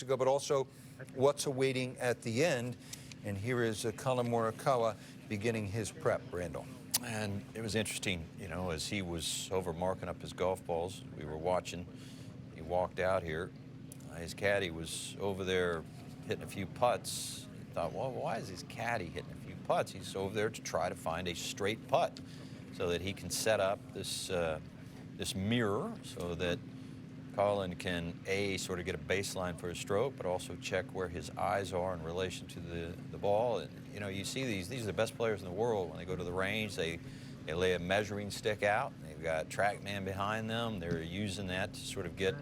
weeks ago, but also what's awaiting at the end. And here is Collin Morikawa beginning his prep, Randall. And it was interesting, you know, as he was over marking up his golf balls, we were watching. He walked out here. His caddy was over there hitting a few putts. He thought, well, why is his caddy hitting a few putts? He's over there to try to find a straight putt so that he can set up this this mirror so that Collin can, A, sort of get a baseline for his stroke, but also check where his eyes are in relation to the ball. And, you know, you see these are the best players in the world. When they go to the range, they lay a measuring stick out. They've got TrackMan behind them. They're using that to sort of get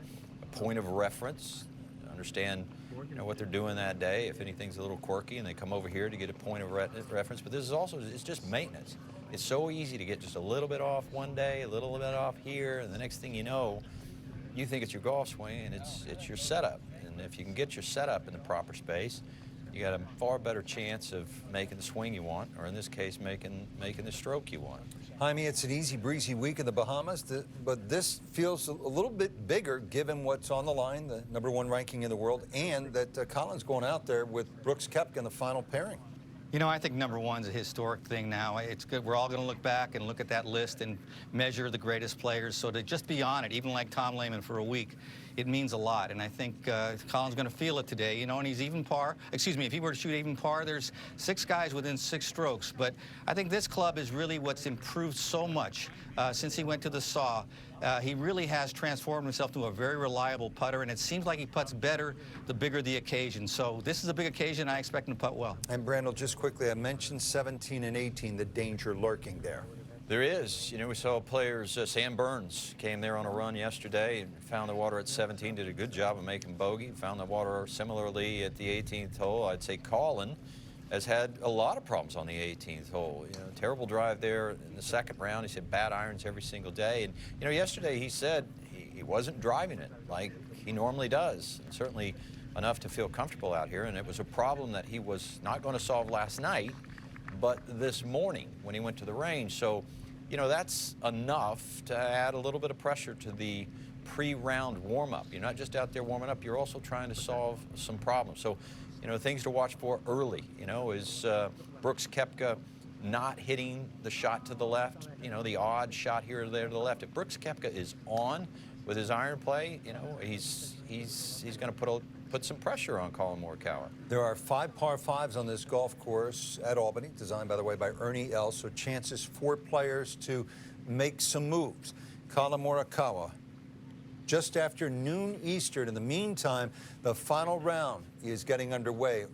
a point of reference, understand, you know, what they're doing that day. If anything's a little quirky, and they come over here to get a point of reference. But this is also, it's just maintenance. It's so easy to get just a little bit off one day, a little bit off here, and the next thing you know, you think it's your golf swing, and it's your setup. And if you can get your setup in the proper space, you got a far better chance of making the swing you want, or in this case, making the stroke you want. Jaime, it's an easy breezy week in the Bahamas, but this feels a little bit bigger given what's on the line, the #1 ranking in the world, and that Collin's going out there with Brooks Koepka in the final pairing. You know, I think #1's a historic thing now. It's good. We're all going to look back and look at that list and measure the greatest players. So to just be on it, even like Tom Lehman for a week, it means a lot. And I think Collin's going to feel it today. You know, and he's even par. Excuse me, if he were to shoot even par, there's 6 guys within 6 strokes. But I think this club is really what's improved so much since he went to the SAW. He really has transformed himself to a very reliable putter, and it seems like he putts better the bigger the occasion. So this is a big occasion. I expect him to putt well. And Brandel, just quickly, I mentioned 17 and 18, the danger lurking there. There is. You know, we saw players, Sam Burns came there on a run yesterday and found the water at 17, did a good job of making bogey, found the water similarly at the 18th hole. I'd say Collin has had a lot of problems on the 18th hole. You know, terrible drive there in the second round. He said bad irons every single day. And, you know, yesterday he said he wasn't driving it like he normally does. And certainly enough to feel comfortable out here. And it was a problem that he was not going to solve last night, but this morning when he went to the range. So, you know, that's enough to add a little bit of pressure to the pre-round warm-up. You're not just out there warming up, you're also trying to solve some problems. So, you know, things to watch for early, you know, is Brooks Koepka not hitting the shot to the left, you know, the odd shot here or there to the left. If Brooks Koepka is on with his iron play, you know, he's going to put some pressure on Collin Morikawa. There are 5 par 5s on this golf course at Albany, designed, by the way, by Ernie Els, so chances for players to make some moves. Collin Morikawa, just after noon Eastern. In the meantime, the final round is getting underway.